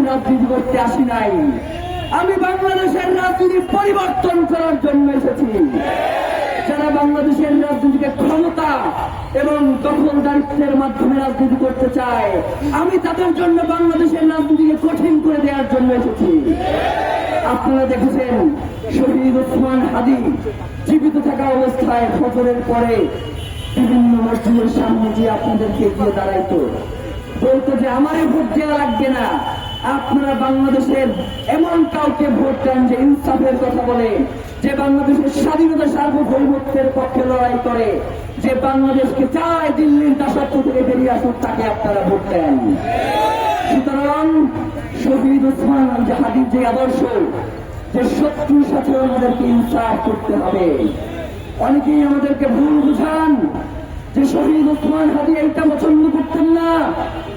রাজনীতি করতে আসি নাই, আমি বাংলাদেশের রাজনীতি পরিবর্তন করার জন্য এসেছি। যারা বাংলাদেশের রাজনীতিকে ক্ষমতা এবং দখলদারিত্বের মাধ্যমে রাজনীতি করতে চায়, আমি তাদের জন্য বাংলাদেশের রাজনীতিকে কঠিন করে দেওয়ার জন্য এসেছি। আপনারা দেখেছেন শহীদ ওসমান হাদি জীবিত থাকা অবস্থায় ফজরের পরে বিভিন্ন মসজিদের সামনে গিয়ে আপনাদেরকে গিয়ে দাঁড়াইতো, বলতো যে আমারে ভোট দেওয়া লাগবে না, আপনারা বাংলাদেশের এমন কাউকে ভোট দেন যে ইনসাফের কথা বলে, যে বাংলাদেশের স্বাধীনতা সার্বভৌমত্বের পক্ষে লড়াই করে, যে বাংলাদেশকে চায় দিল্লির দাসত্ব থেকে বেরিয়ে আসুক, তাকে আপনারা ভোট দেন। সুতরাং শহীদ ওসমান হাদির যে আদর্শ, যে শত্রুর সাথে আমাদেরকে ইনসাফ করতে হবে, অনেকেই আমাদেরকে ভুল বুঝান যে শহীদ ওসমান হাদি এইটা পছন্দ করতেন না,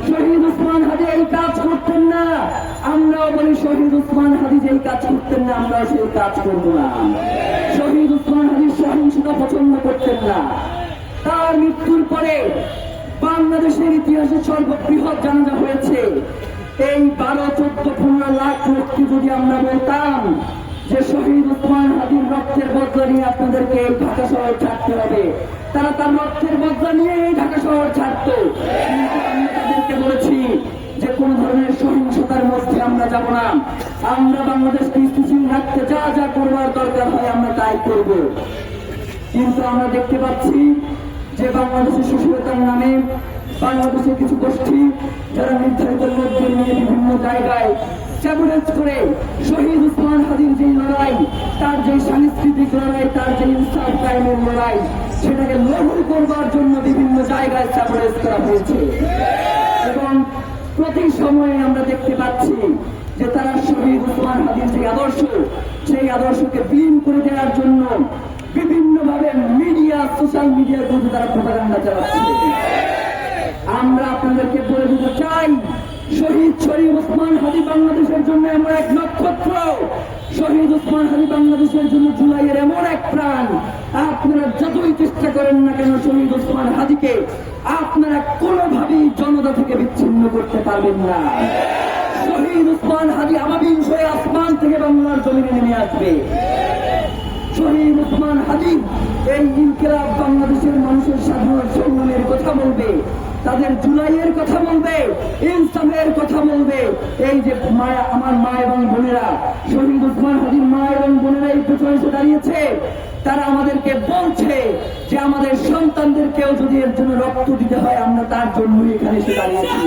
শহীদ ওসমান হাদি এই কাজ করতেন না। আমরাও বলি শহীদ ওসমান হাদি যেই কাজ করতেন না, আমরাও সেই কাজ করব না। শহীদ ওসমান হাদি সহিংসতা পছন্দ করতেন না। তার মৃত্যুর পরে বাংলাদেশের ইতিহাসে সর্ববৃহৎ জানাজা হয়েছে। এই 12-14-15 লাখ লোককে যদি আমরা বলতাম যে শহীদ ওসমান হাদির রক্তের বদলা নিয়ে আপনাদেরকে এই ঢাকা শহর ছাড়তে হবে, তারা তার রক্তের বদলা নিয়ে এই ঢাকা শহর ছাড়ত। কিন্তু আমি তাদেরকে বলেছি যে কোন ধরনের সহিংসতার মধ্যে আমরা যাব না, আমরা বাংলাদেশকে স্থিতিশীল রাখতে যা যা করবার দরকার হয় আমরা তাই করব। কিন্তু আমরা দেখতে পাচ্ছি যে বাংলাদেশের সুশীলতার নামে বাংলাদেশের কিছু গোষ্ঠী যারা নির্ধারিত লোকদের নিয়ে বিভিন্ন জায়গায় চ্যালেঞ্জ করে শহীদ ওসমান হাদির যে লড়াই, তার যে সাংস্কৃতিক লড়াই, তার যে ইনসাফ কায়েমের লড়াই, সেটাকে লঘু করবার জন্য বিভিন্ন জায়গায় চ্যালেঞ্জ করা হয়েছে। এবং প্রতি সময়ে আমরা দেখতে পাচ্ছি যে তারা শহীদ ওসমান হাদির যে আদর্শ, সেই আদর্শকে বিলীন করে দেওয়ার জন্য বিভিন্নভাবে মিডিয়া, সোশ্যাল মিডিয়ার মধ্যে তারা প্রোপাগান্ডা চালাচ্ছে। আমরা আপনাদেরকে বলে দিতে চাই, শহীদ ওসমান হাদি বাংলাদেশের জন্য এমন এক নক্ষত্র, শহীদ ওসমান হাদি বাংলাদেশের জন্য জুলাইয়ের এমন এক প্রাণ। আপনারা যতই চেষ্টা করেন না কেন, শহীদ ওসমান হাদিকে আপনারা কোনোভাবেই জনতা থেকে বিচ্ছিন্ন করতে পারবেন না। শহীদ ওসমান হাদি আবাবিল হয়ে আসমান থেকে বাংলার জমিনে নেমে আসবে। শহীদ ওসমান হাদি এই ইনকিলাব বাংলাদেশের মানুষের সাধারণ সংগ্রামের কথা বলবে, তাদের জুলাইয়ের কথা বলবে, ইনসাফের কথা বলবে। এই যে মায়া, আমার মা এবং বোনেরা, শহীদ ওসমান হাদির মা এবং বোনেরা এই পেছনে এসে দাঁড়িয়েছে, তারা আমাদেরকে বলছে যে আমাদের সন্তানদেরকেও যদি এর জন্য রক্ত দিতে হয়, আমরা তার জন্যই এখানে এসে দাঁড়িয়েছি।